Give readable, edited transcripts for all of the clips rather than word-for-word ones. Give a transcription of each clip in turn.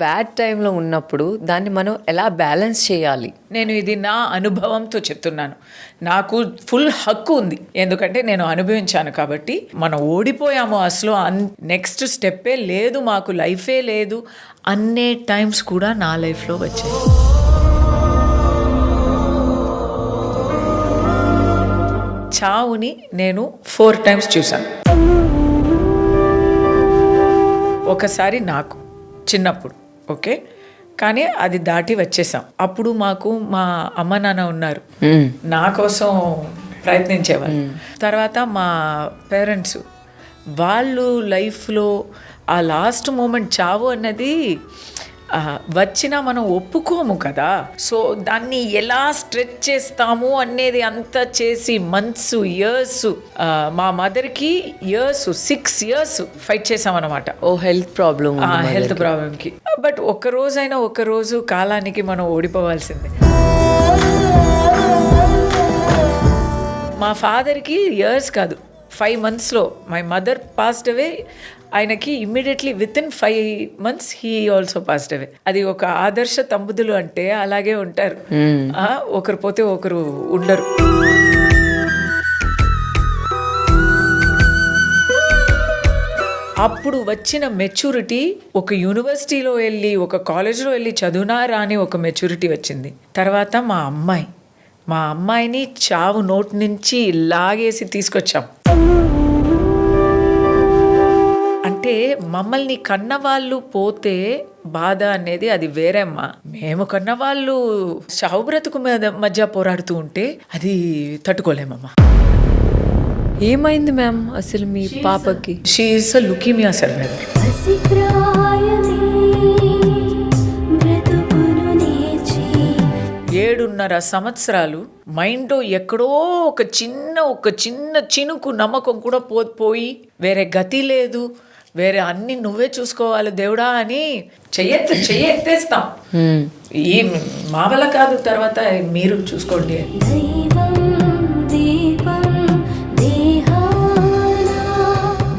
Bad టైంలో ఉన్నప్పుడు దాన్ని మనం ఎలా బ్యాలెన్స్ చేయాలి? నేను ఇది నా అనుభవంతో చెప్తున్నాను. నాకు ఫుల్ హక్కు ఉంది, ఎందుకంటే నేను అనుభవించాను కాబట్టి. మనం ఓడిపోయాము, అసలు నెక్స్ట్ స్టెప్పే లేదు, మాకు లైఫే లేదు అన్నే టైమ్స్ కూడా నా లైఫ్లో వచ్చాయి. చావుని నేను 4 times చూశాను. ఒకసారి నాకు చిన్నప్పుడు, ఓకే, కానీ అది దాటి వచ్చేసాం. అప్పుడు మాకు మా అమ్మ నాన్న ఉన్నారు, నా కోసం ప్రయత్నించేవారు. తర్వాత మా పేరెంట్స్, వాళ్ళు లైఫ్లో ఆ లాస్ట్ మూమెంట్ చావు అన్నది వచ్చినా మనం ఒప్పుకోము కదా. సో దాన్ని ఎలా స్ట్రెచ్ చేస్తాము అనేది అంతా చేసి మంత్స్, ఇయర్స్, మా మదర్కి 6 years ఫైట్ చేసామన్నమాట. హెల్త్ ప్రాబ్లంకి. బట్ ఒక్కరోజు కాలానికి మనం ఓడిపోవాల్సిందే. మా ఫాదర్కి ఇయర్స్ కాదు, 5 monthsలో మై మదర్ పాస్డ్ అవే. ఆయనకి immediately within 5 months he also passed away. అది ఒక ఆదర్శ దంపతులు అంటే అలాగే ఉంటారు, ఒకరు పోతే ఒకరు ఉండరు. అప్పుడు వచ్చిన మెచ్యూరిటీ, ఒక యూనివర్సిటీలో వెళ్ళి ఒక కాలేజ్లో వెళ్ళి చదువునారా అని ఒక మెచ్యూరిటీ వచ్చింది. తర్వాత మా అమ్మాయిని చావు నోటి నుంచి లాగేసి తీసుకొచ్చాం. అంటే మమ్మల్ని కన్నవాళ్ళు పోతే బాధ అనేది అది వేరేమ్మా. మేము కన్నవాళ్ళు చావు బ్రతుకు మధ్య పోరాడుతూ ఉంటే అది తట్టుకోలేమమ్మా. ఏమైంది మ్యామ్ అసలు మీ పాపకి? She is a leukaemia survivor. 7.5 సంవత్సరాలు మైండ్లో ఎక్కడో ఒక చిన్న చినుకు నమ్మకం కూడా పోయి వేరే గతి లేదు, వేరే అన్ని నువ్వే చూసుకోవాలి దేవుడా అని చెయ్యెత్తేస్తాం. ఈ మా వల్ల కాదు, తర్వాత మీరు చూసుకోండి.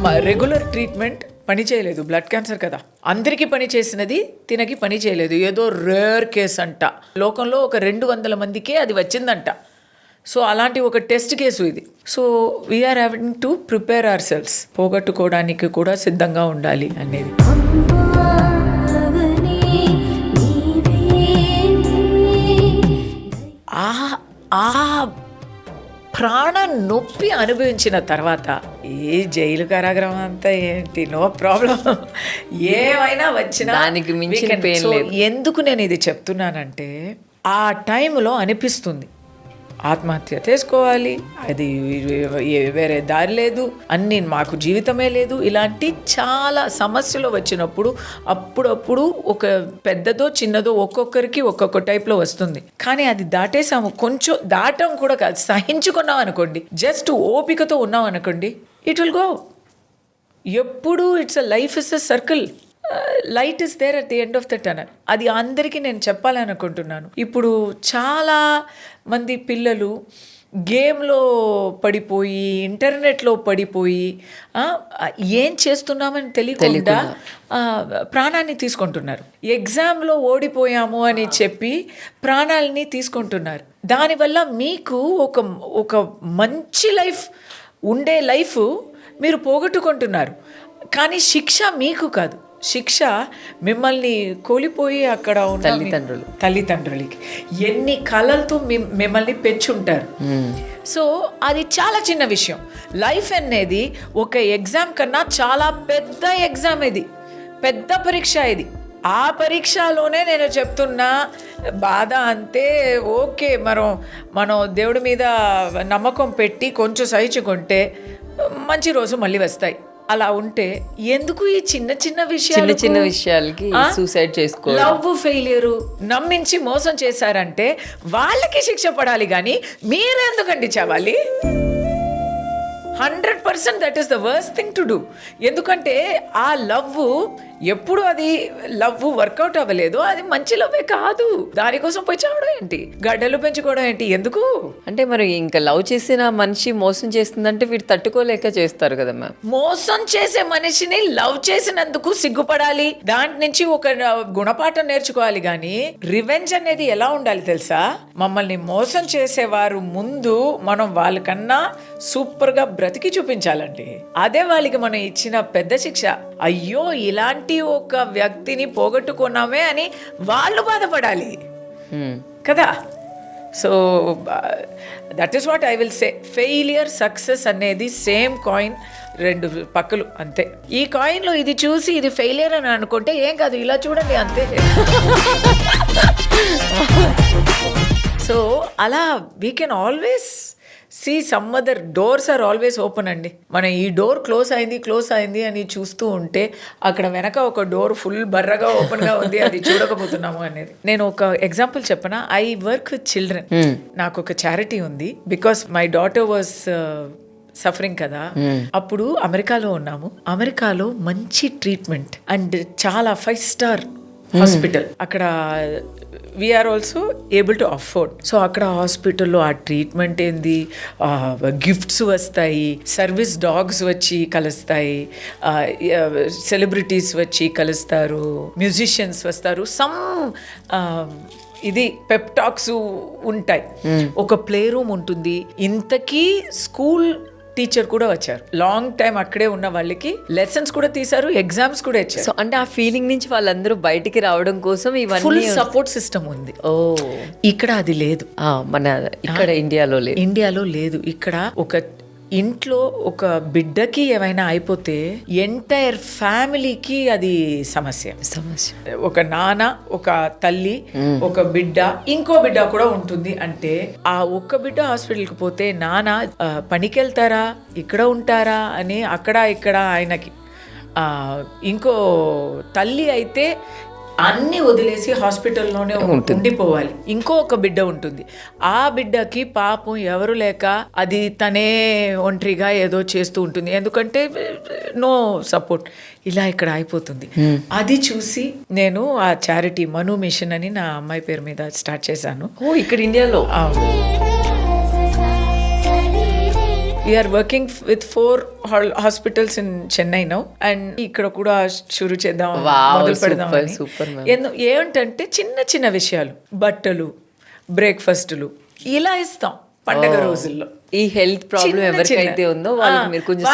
మా రెగ్యులర్ ట్రీట్మెంట్ పని చేయలేదు. బ్లడ్ క్యాన్సర్ కదా, అందరికీ పని చేసినది, తినకి పని చేయలేదు. ఏదో రేర్ కేస్ అంట, లోకంలో ఒక 200 మందికే అది వచ్చిందంట. సో అలాంటి ఒక టెస్ట్ కేసు ఇది. So we are having to prepare our cells, పోగొట్టుకోవడానికి కూడా సిద్ధంగా ఉండాలి అనేది. ప్రాణ నొప్పి అనుభవించిన తర్వాత ఏ జైలు కారాగృహం అంతా ఏంటి, నో ప్రాబ్లం, ఏమైనా వచ్చినా దానికి మించిన పెయిన్ లేదు. ఎందుకు నేను ఇది చెప్తున్నానంటే, ఆ టైంలో అనిపిస్తుంది ఆత్మహత్య చేసుకోవాలి, అది వేరే దారి లేదు, అన్నీ మాకు జీవితమే లేదు. ఇలాంటి చాలా సమస్యలు వచ్చినప్పుడు అప్పుడప్పుడు ఒక పెద్దదో చిన్నదో ఒక్కొక్కరికి ఒక్కొక్క టైప్లో వస్తుంది. కానీ అది దాటేసాము, కొంచెం దాటం కూడా కాదు, సహించుకున్నాం అనుకోండి, జస్ట్ ఓపికతో ఉన్నాం అనుకోండి, ఇట్ విల్ గో. ఎప్పుడు life is a circle, light is there at the end of the tunnel. అది అందరికీ నేను చెప్పాలనుకుంటున్నాను. ఇప్పుడు చాలా మంది పిల్లలు గేమ్లో పడిపోయి, ఇంటర్నెట్లో పడిపోయి, ఏం చేస్తున్నామని తెలియకుండా ప్రాణాన్ని తీసుకుంటున్నారు. ఎగ్జామ్లో ఓడిపోయాము అని చెప్పి ప్రాణాలని తీసుకుంటున్నారు. దానివల్ల మీకు ఒక మంచి లైఫ్, ఉండే లైఫ్ మీరు పోగొట్టుకుంటున్నారు. కానీ శిక్ష మీకు కాదు, శిక్ష మిమ్మల్ని కోల్పోయి అక్కడ ఉన్న తల్లిదండ్రులకి ఎన్ని కళలతో మిమ్మల్ని పెంచుంటారు. సో అది చాలా చిన్న విషయం. లైఫ్ అనేది ఒక ఎగ్జామ్ కన్నా చాలా పెద్ద ఎగ్జామ్, ఇది పెద్ద పరీక్ష. ఇది ఆ పరీక్షలోనే నేను చెప్తున్నా, బాధ అంతే, ఓకే, మనం దేవుడి మీద నమ్మకం పెట్టి కొంచెం సహించుకుంటే మంచి రోజు మళ్ళీ వస్తాయి. అలా ఉంటే ఎందుకు ఈ చిన్న విషయాలకి సూసైడ్ చేసుకో? లవ్ ఫెయిలియర్ నమ్మించి మోసం చేశారంటే వాళ్ళకి శిక్ష పడాలి, కానీ మీరెందుకండి చావాలి? 100% that is the worst thing to do. ఎందుకంటే ఆ లవ్ ఎప్పుడు అది లవ్ వర్కౌట్ అవ్వలేదు, అది మంచి లవ్వే కాదు. దానికోసం పోయి చావడం ఏంటి, గడ్డలు పెంచుకోవడం ఏంటి, ఎందుకు? అంటే మరి ఇంకా లవ్ చేసిన మనిషి మోసం చేస్తుందంటే వీడు తట్టుకోలేక చేస్తారు కదా మ్యామ్. మోసం చేసే మనిషిని లవ్ చేసినందుకు సిగ్గుపడాలి, దాంట్ నుంచి ఒక గుణపాఠం నేర్చుకోవాలి. కానీ రివెంజ్ అనేది ఎలా ఉండాలి తెలుసా? మమ్మల్ని మోసం చేసేవారు ముందు మనం వాళ్ళకన్నా సూపర్ గా బ్రతికి చూపించాలండి. అదే వాళ్ళకి మనం ఇచ్చిన పెద్ద శిక్ష. అయ్యో ఇలాంటి ఒక వ్యక్తిని పోగొట్టుకున్నామే అని వాళ్ళు బాధపడాలి కదా. So that is what I will say. Failure success అనేది సేమ్ కాయిన్, రెండు పక్కలు అంతే. ఈ కాయిన్లో ఇది చూసి ఇది ఫెయిలియర్ అని అనుకుంటే ఏం కాదు, ఇలా చూడండి అంతే. సో అలా we can always see some other doors are always open అండి. మనం ఈ డోర్ క్లోజ్ అయింది అని చూస్తూ ఉంటే అక్కడ వెనక ఒక డోర్ ఫుల్ బర్రగా ఓపెన్గా ఉంది, అది చూడకపోతున్నాము అనేది. నేను ఒక ఎగ్జాంపుల్ చెప్పనా? I work with children. నాకు ఒక చారిటీ ఉంది. Because my daughter was suffering కదా. అప్పుడు అమెరికాలో ఉన్నాము. అమెరికాలో మంచి ట్రీట్మెంట్ అండ్ చాలా 5 స్టార్ హాస్పిటల్. అక్కడ we are also able to afford. So అక్కడ హాస్పిటల్లో ఆ ట్రీట్మెంట్ ఏంది, గిఫ్ట్స్ వస్తాయి, సర్వీస్ డాగ్స్ వచ్చి కలుస్తాయి, సెలబ్రిటీస్ వచ్చి కలుస్తారు, మ్యూజిషియన్స్ వస్తారు, సమ్ ఇది పెప్టాక్స్ ఉంటాయి, ఒక ప్లే రూమ్ ఉంటుంది. ఇంతకీ స్కూల్ టీచర్ కూడా వచ్చారు. లాంగ్ టైం అక్కడే ఉన్న వాళ్ళకి లెసన్స్ కూడా తీశారు, ఎగ్జామ్స్ కూడా ఇచ్చారు. సో అంటే ఆ ఫీలింగ్ నుంచి వాళ్ళందరూ బయటికి రావడం కోసం ఇవన్నీ ఫుల్ సపోర్ట్ సిస్టమ్ ఉంది. ఓ ఇక్కడ అది లేదు. మన ఇక్కడ ఇండియాలో లేదు. ఇక్కడ ఒక ఇంట్లో ఒక బిడ్డకి ఏమైనా అయిపోతే ఎంటైర్ ఫ్యామిలీకి అది సమస్య. ఒక నాన్న, ఒక తల్లి, ఒక బిడ్డ, ఇంకో బిడ్డ కూడా ఉంటుంది. అంటే ఆ ఒక్క బిడ్డ హాస్పిటల్కి పోతే నాన్న పనికి వెళ్తారా, ఇక్కడ ఉంటారా అని అక్కడ ఇక్కడ ఆయనకి. ఇంకో తల్లి అయితే అన్ని వదిలేసి హాస్పిటల్లోనే ఉండిపోవాలి. ఇంకో ఒక బిడ్డ ఉంటుంది. ఆ బిడ్డకి పాపం ఎవరు లేక అది తనే ఒంటరిగా ఏదో చేస్తూ ఉంటుంది, ఎందుకంటే నో సపోర్ట్. ఇలా ఇక్కడ అయిపోతుంది. అది చూసి నేను ఆ చారిటీ మను మిషన్ అని నా అమ్మాయి పేరు మీద స్టార్ట్ చేశాను. ఓ ఇక్కడ ఇండియాలో. We are working with 4 hospitals in Chennai now, and ఇక్కడ కూడా షురు చేద్దాం, మొదలు పెడదాం. ఏంటంటే చిన్న చిన్న విషయాలు, బట్టలు, బ్రేక్ఫాస్ట్లు ఇలా ఇస్తాం పండగ రోజుల్లో. ఈ హెల్త్ ప్రాబ్లం ఎవరికైతే ఉందో వాళ్ళకి మీరు కొంచెం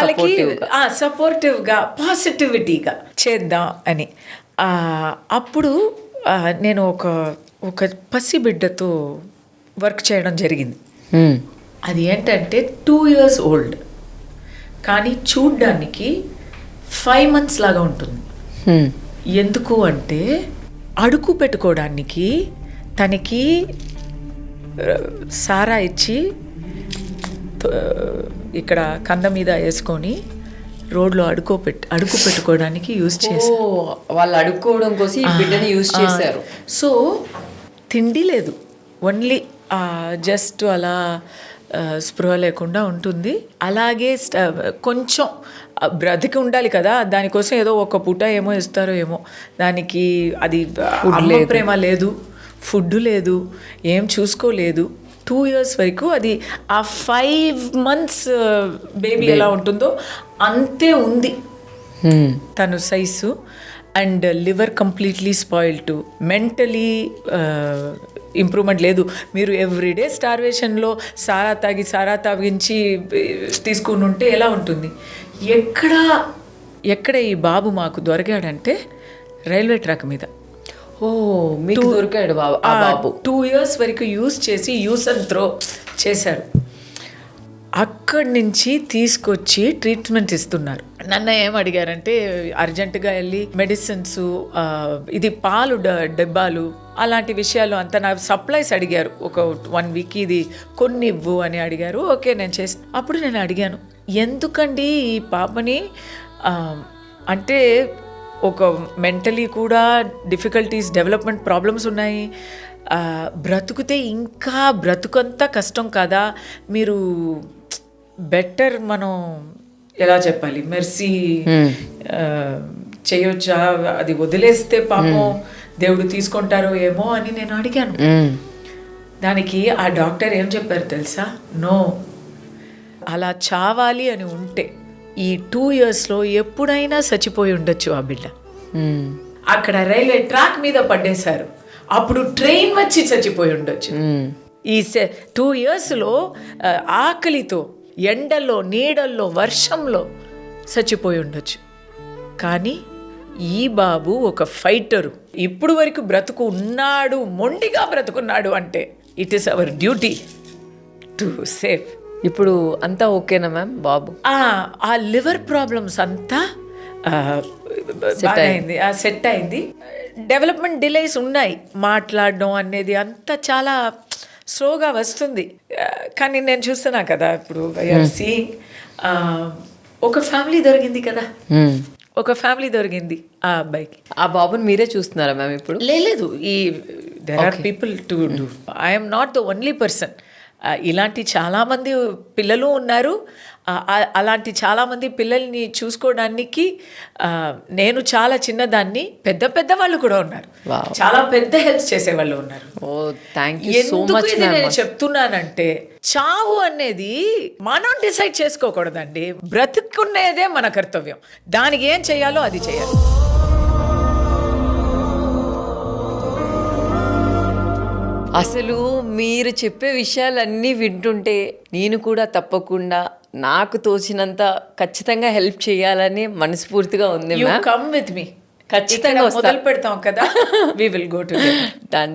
సపోర్టివ్గా పాజిటివిటీగా చేద్దాం అని. అప్పుడు నేను ఒక పసిబిడ్డతో వర్క్ చేయడం జరిగింది. అది ఏంటంటే 2 years old, కానీ చూడ్డానికి 5 months లాగా ఉంటుంది. ఎందుకు అంటే అడుగు పెట్టుకోవడానికి తనకి సారా ఇచ్చి ఇక్కడ కంద మీద వేసుకొని రోడ్లో అడుగు పెట్టుకోవడానికి యూజ్ చేశారు. వాళ్ళు అడుక్కోవడం కోసం ఈ బిడ్డని యూజ్ చేశారు. సో తిండి లేదు, ఓన్లీ జస్ట్ అలా స్పృహ లేకుండా ఉంటుంది. అలాగే కొంచెం బ్రతికి ఉండాలి కదా, దానికోసం ఏదో ఒక పూట ఏమో ఇస్తారో ఏమో. దానికి అది అమ్మ ప్రేమ లేదు, ఫుడ్ లేదు, ఏం చూసుకోలేదు. 2 years వరకు అది ఆ 5 months బేబీ ఎలా ఉంటుందో అంతే ఉంది తను size. And liver completely spoiled, mentally improvement లేదు. మీరు ఎవ్రీడే స్టార్వేషన్లో సారా తాగించి తీసుకుని ఉంటే ఎలా ఉంటుంది? ఎక్కడ ఈ బాబు మాకు దొరికాడంటే రైల్వే ట్రాక్ మీద. మీకు దొరికాడు బాబు. 2 years వరకు యూజ్ అండ్ త్రో చేశాడు. అక్కడి నుంచి తీసుకొచ్చి ట్రీట్మెంట్ ఇస్తున్నారు. నన్ను ఏం అడిగారంటే అర్జెంటుగా వెళ్ళి మెడిసిన్స్, ఇది పాలు డబ్బాలు, అలాంటి విషయాలు అంతా నా సప్లైస్ అడిగారు. ఒక 1 week ఇది కొన్ని ఇవ్వు అని అడిగారు. ఓకే నేను చేస్తాను. అప్పుడు నేను అడిగాను, ఎందుకండి ఈ పాపని, అంటే ఒక మెంటలీ కూడా డిఫికల్టీస్, డెవలప్మెంట్ ప్రాబ్లమ్స్ ఉన్నాయి, బ్రతుకుతే ఇంకా బ్రతుకంతా కష్టం కదా, మీరు బెటర్ మనం ఎలా చెప్పాలి మెర్సీ చేయొచ్చా, అది వదిలేస్తే పాపం దేవుడు తీసుకుంటారో ఏమో అని నేను అడిగాను. దానికి ఆ డాక్టర్ ఏం చెప్పారు తెలుసా? నో, అలా చావాలి అని ఉంటే ఈ 2 yearsలో ఎప్పుడైనా చచ్చిపోయి ఉండొచ్చు ఆ బిడ్డ. అక్కడ రైల్వే ట్రాక్ మీద పడ్డేశారు, అప్పుడు ట్రైన్ వచ్చి చచ్చిపోయి ఉండొచ్చు. ఈ 2 yearsలో ఆకలితో ఎండల్లో నీడల్లో వర్షంలో చచ్చిపోయి ఉండొచ్చు. కానీ ఈ బాబు ఒక ఫైటరు, ఇప్పుడు వరకు బ్రతుకు ఉన్నాడు, మొండిగా బ్రతుకున్నాడు అంటే it is our duty to save. ఇప్పుడు అంతా ఓకేనా మ్యామ్ బాబు? ఆ లివర్ ప్రాబ్లమ్స్ అంతా సెట్ అయింది. డెవలప్మెంట్ డిలేస్ ఉన్నాయి, మాట్లాడడం అనేది అంతా చాలా స్లోగా వస్తుంది. కానీ నేను చూస్తున్నా కదా ఇప్పుడు సీయింగ్ ఒక ఫ్యామిలీ దొరికింది కదా, ఒక ఫ్యామిలీ దొరికింది ఆ అబ్బాయికి. ఆ బాబుని మీరే చూస్తున్నారా మ్యామ్ ఇప్పుడు? లేదు, ఈ there are people to do, I'm not the only person. ఇలాంటి చాలామంది పిల్లలు ఉన్నారు. అలాంటి చాలామంది పిల్లల్ని చూసుకోవడానికి నేను చాలా చిన్నదాన్ని, పెద్ద పెద్ద వాళ్ళు కూడా ఉన్నారు, చాలా పెద్ద హెల్ప్ చేసే వాళ్ళు ఉన్నారు. ఎందుకు ఇది నేను చెప్తున్నానంటే, చావు అనేది మనం డిసైడ్ చేసుకోకూడదండి, బ్రతుకునేదే మన కర్తవ్యం. దానికి ఏం చేయాలో అది చేయాలి. అసలు మీరు చెప్పే విషయాలన్నీ వింటుంటే నేను కూడా తప్పకుండా నాకు తోచినంత ఖచ్చితంగా హెల్ప్ చేయాలని మనస్ఫూర్తిగా ఉంది. కమ్ విత్ మీ, ఖచ్చితంగా మొదలు పెడతాం కదా, we will go to done.